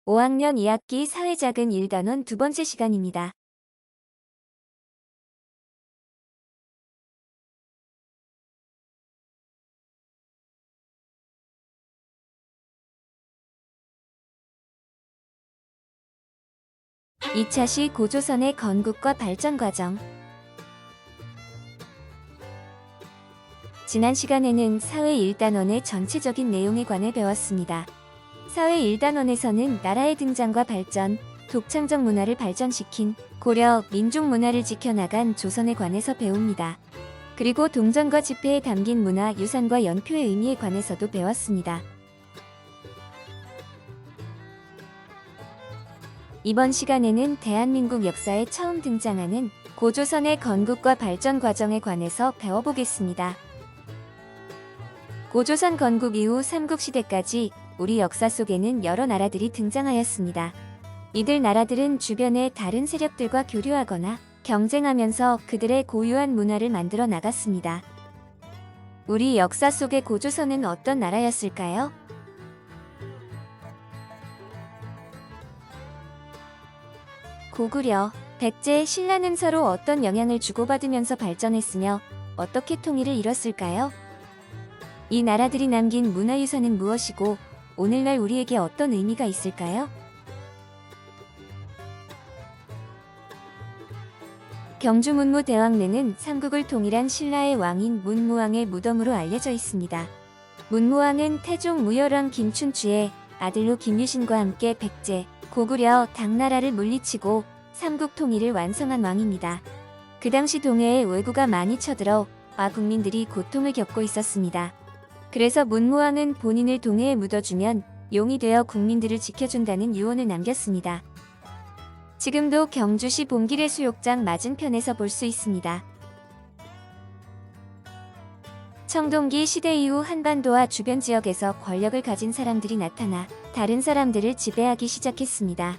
5학년 2학기 사회작은 1단원 두 번째 시간입니다. (2차시) 고조선의 건국과 발전 과정. 지난 시간에는 사회 1단원의 전체적인 내용에 관해 배웠습니다. 사회 1단원에서는 나라의 등장과 발전, 독창적 문화를 발전시킨 고려 민족 문화를 지켜나간 조선에 관해서 배웁니다. 그리고 동전과 지폐에 담긴 문화 유산과 연표의 의미에 관해서도 배웠습니다. 이번 시간에는 대한민국 역사에 처음 등장하는 고조선의 건국과 발전 과정에 관해서 배워보겠습니다. 고조선 건국 이후 삼국시대까지 우리 역사 속에는 여러 나라들이 등장하였습니다. 이들 나라들은 주변의 다른 세력들과 교류하거나 경쟁하면서 그들의 고유한 문화를 만들어 나갔습니다. 우리 역사 속의 고조선은 어떤 나라였을까요? 고구려, 백제, 신라는 서로 어떤 영향을 주고받으면서 발전했으며 어떻게 통일을 이뤘을까요? 이 나라들이 남긴 문화유산은 무엇이고 오늘날 우리에게 어떤 의미가 있을까요? 경주 문무대왕릉은 삼국을 통일한 신라의 왕인 문무왕의 무덤으로 알려져 있습니다. 문무왕은 태종 무열왕 김춘추의 아들로 김유신과 함께 백제, 고구려, 당나라를 물리치고 삼국 통일을 완성한 왕입니다. 그 당시 동해에 왜구가 많이 쳐들어 와국민들이 고통을 겪고 있었습니다. 그래서 문무왕은 본인을 동해에 묻어주면 용이 되어 국민들을 지켜준다는 유언을 남겼습니다. 지금도 경주시 봉길의 수욕장 맞은편에서 볼 수 있습니다. 청동기 시대 이후 한반도와 주변 지역에서 권력을 가진 사람들이 나타나 다른 사람들을 지배하기 시작했습니다.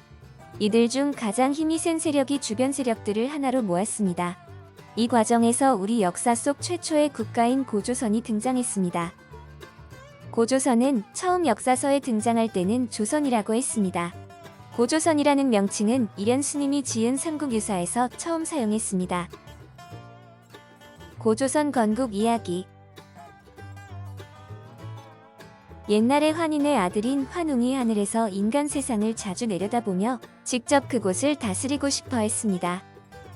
이들 중 가장 힘이 센 세력이 주변 세력들을 하나로 모았습니다. 이 과정에서 우리 역사 속 최초의 국가인 고조선이 등장했습니다. 고조선은 처음 역사서에 등장할 때는 조선이라고 했습니다. 고조선이라는 명칭은 이련 스님이 지은 삼국유사에서 처음 사용했습니다. 고조선 건국 이야기. 옛날에 환인의 아들인 환웅이 하늘에서 인간 세상을 자주 내려다보며 직접 그곳을 다스리고 싶어 했습니다.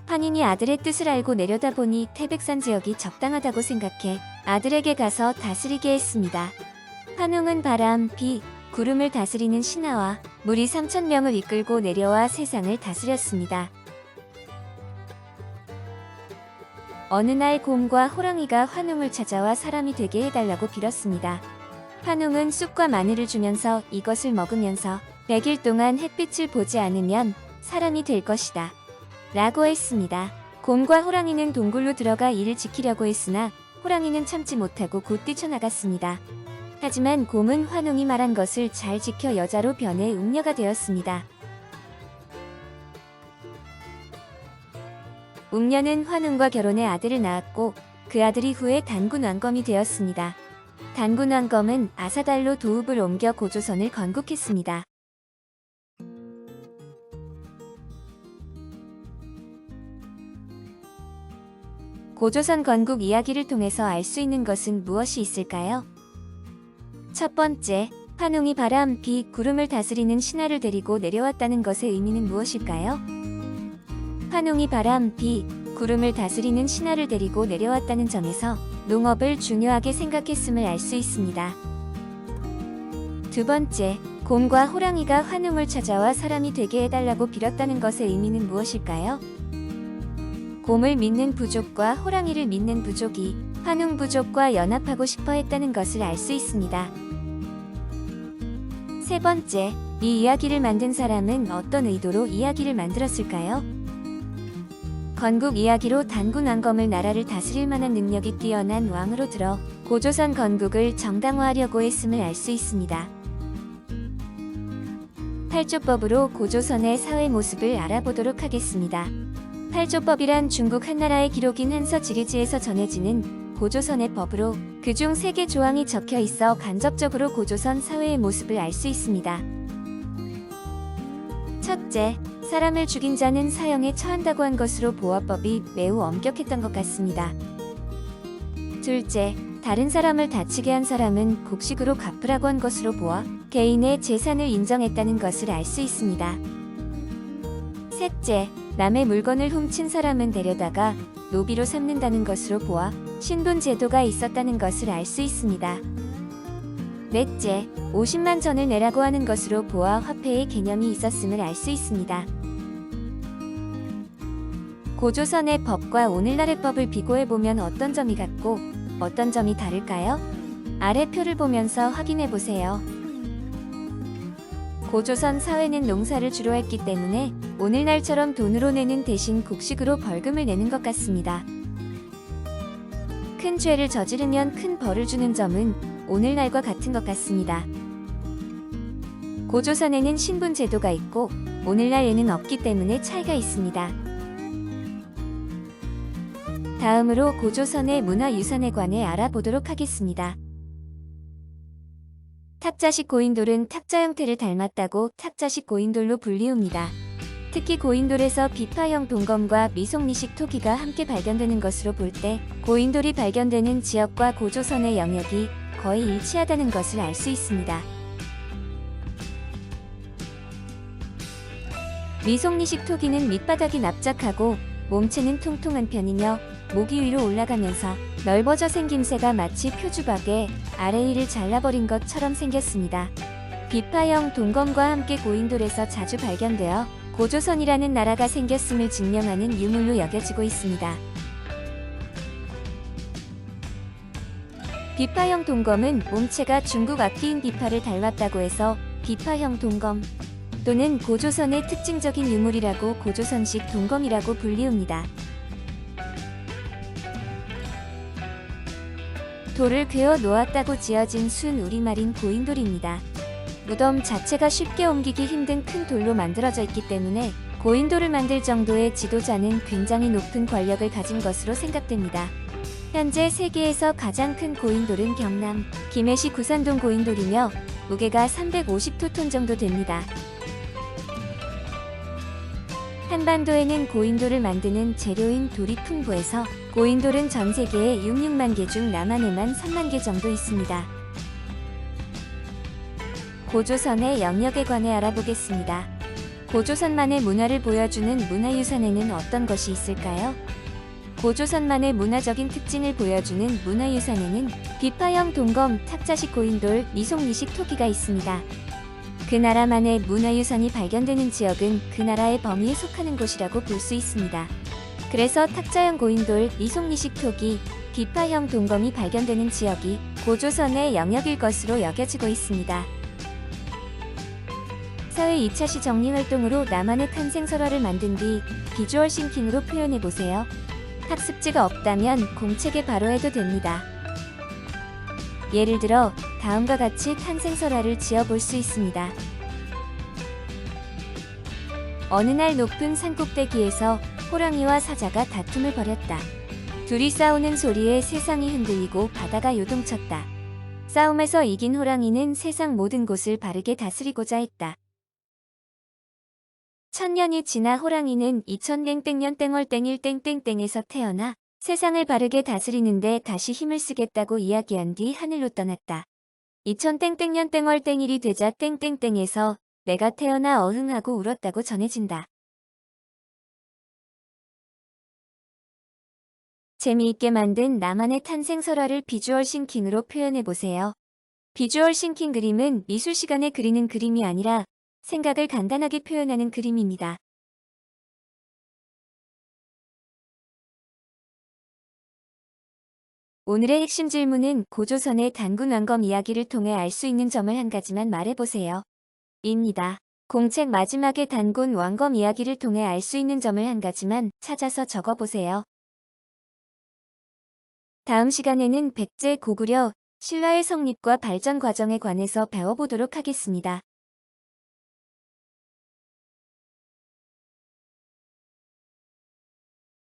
환인이 아들의 뜻을 알고 내려다보니 태백산 지역이 적당하다고 생각해 아들에게 가서 다스리게 했습니다. 환웅은 바람, 비, 구름을 다스리는 신하와 무리 3,000명을 이끌고 내려와 세상을 다스렸습니다. 어느 날 곰과 호랑이가 환웅을 찾아와 사람이 되게 해달라고 빌었습니다. 환웅은 쑥과 마늘을 주면서 이것을 먹으면서 100일 동안 햇빛을 보지 않으면 사람이 될 것이다 라고 했습니다. 곰과 호랑이는 동굴로 들어가 이를 지키려고 했으나 호랑이는 참지 못하고 곧 뛰쳐나갔습니다. 하지만 곰은 환웅이 말한 것을 잘 지켜 여자로 변해 음녀가 되었습니다. 음녀는 환웅과 결혼해 아들을 낳았고 그 아들이 후에 단군 왕검이 되었습니다. 단군 왕검은 아사달로 도읍을 옮겨 고조선을 건국했습니다. 고조선 건국 이야기를 통해서 알 수 있는 것은 무엇이 있을까요? 첫 번째, 환웅이 바람, 비, 구름을 다스리는 신하를 데리고 내려왔다는 것의 의미는 무엇일까요? 환웅이 바람, 비, 구름을 다스리는 신하를 데리고 내려왔다는 점에서 농업을 중요하게 생각했음을 알 수 있습니다. 두 번째, 곰과 호랑이가 환웅을 찾아와 사람이 되게 해달라고 빌었다는 것의 의미는 무엇일까요? 곰을 믿는 부족과 호랑이를 믿는 부족이 환웅 부족과 연합하고 싶어 했다는 것을 알 수 있습니다. 세 번째, 이 이야기를 만든 사람은 어떤 의도로 이야기를 만들었을까요? 건국 이야기로 단군 왕검을 나라를 다스릴 만한 능력이 뛰어난 왕으로 들어 고조선 건국을 정당화하려고 했음을 알 수 있습니다. 팔조법으로 고조선의 사회 모습을 알아보도록 하겠습니다. 팔조법이란 중국 한나라의 기록인 한서지리지에서 전해지는 고조선의 법으로 그중 3개 조항이 적혀 있어 간접적으로 고조선 사회의 모습을 알 수 있습니다. 첫째, 사람을 죽인 자는 사형에 처한다고 한 것으로 보아법이 매우 엄격했던 것 같습니다. 둘째, 다른 사람을 다치게 한 사람은 곡식으로 갚으라고 한 것으로 보아 개인의 재산을 인정했다는 것을 알 수 있습니다. 셋째, 남의 물건을 훔친 사람은 데려다가 노비로 삼는다는 것으로 보아 신분 제도가 있었다는 것을 알 수 있습니다. 넷째, 50만 전을 내라고 하는 것으로 보아 화폐의 개념이 있었음을 알 수 있습니다. 고조선의 법과 오늘날의 법을 비교해보면 어떤 점이 같고 어떤 점이 다를까요? 아래 표를 보면서 확인해보세요. 고조선 사회는 농사를 주로 했기 때문에 오늘날처럼 돈으로 내는 대신 곡식으로 벌금을 내는 것 같습니다. 큰 죄를 저지르면 큰 벌을 주는 점은 오늘날과 같은 것 같습니다. 고조선에는 신분 제도가 있고 오늘날에는 없기 때문에 차이가 있습니다. 다음으로 고조선의 문화유산에 관해 알아보도록 하겠습니다. 탁자식 고인돌은 탁자 형태를 닮았다고 탁자식 고인돌로 불리웁니다. 특히 고인돌에서 비파형 동검과 미송리식 토기가 함께 발견되는 것으로 볼 때 고인돌이 발견되는 지역과 고조선의 영역이 거의 일치하다는 것을 알 수 있습니다. 미송리식 토기는 밑바닥이 납작하고 몸체는 통통한 편이며 목이 위로 올라가면서 넓어져 생김새가 마치 표주박에 아래 위를 잘라버린 것처럼 생겼습니다. 비파형 동검과 함께 고인돌에서 자주 발견되어 고조선이라는 나라가 생겼음을 증명하는 유물로 여겨지고 있습니다. 비파형 동검은 몸체가 중국 악기인 비파를 닮았다고 해서 비파형 동검 또는 고조선의 특징적인 유물이라고 고조선식 동검이라고 불리웁니다. 돌을 괴어 놓았다고 지어진 순 우리말인 고인돌입니다. 무덤 자체가 쉽게 옮기기 힘든 큰 돌로 만들어져 있기 때문에 고인돌을 만들 정도의 지도자는 굉장히 높은 권력을 가진 것으로 생각됩니다. 현재 세계에서 가장 큰 고인돌은 경남 김해시 구산동 고인돌이며 무게가 350토톤 정도 됩니다. 한반도에는 고인돌을 만드는 재료인 돌이 풍부해서 고인돌은 전 세계에 66만 개 중 남한에만 3만 개 정도 있습니다. 고조선의 영역에 관해 알아보겠습니다. 고조선만의 문화를 보여주는 문화유산에는 어떤 것이 있을까요? 고조선만의 문화적인 특징을 보여주는 문화유산에는 비파형 동검, 탁자식 고인돌, 미송리식 토기가 있습니다. 그 나라만의 문화유산이 발견되는 지역은 그 나라의 범위에 속하는 곳이라고 볼 수 있습니다. 그래서 탁자형 고인돌, 미송리식 토기, 비파형 동검이 발견되는 지역이 고조선의 영역일 것으로 여겨지고 있습니다. 사회 2차 시 정리활동으로 나만의 탄생설화를 만든 뒤 비주얼 싱킹으로 표현해보세요. 학습지가 없다면 공책에 바로 해도 됩니다. 예를 들어 다음과 같이 탄생설화를 지어볼 수 있습니다. 어느 날 높은 산꼭대기에서 호랑이와 사자가 다툼을 벌였다. 둘이 싸우는 소리에 세상이 흔들리고 바다가 요동쳤다. 싸움에서 이긴 호랑이는 세상 모든 곳을 바르게 다스리고자 했다. 천년이 지나 호랑이는 2000년 땡월 땡일 땡땡땡에서 태어나 세상을 바르게 다스리는데 다시 힘을 쓰겠다고 이야기한 뒤 하늘로 떠났다. 2000년 땡월 땡일이 되자 땡땡땡에서 내가 태어나 어흥하고 울었다고 전해진다. 재미있게 만든 나만의 탄생설화를 비주얼 싱킹으로 표현해보세요. 비주얼 싱킹 그림은 미술 시간에 그리는 그림이 아니라 생각을 간단하게 표현하는 그림입니다. 오늘의 핵심 질문은 고조선의 단군 왕검 이야기를 통해 알 수 있는 점을 한 가지만 말해보세요. 입니다. 공책 마지막에 단군 왕검 이야기를 통해 알 수 있는 점을 한 가지만 찾아서 적어보세요. 다음 시간에는 백제 고구려 신라의 성립과 발전 과정에 관해서 배워보도록 하겠습니다.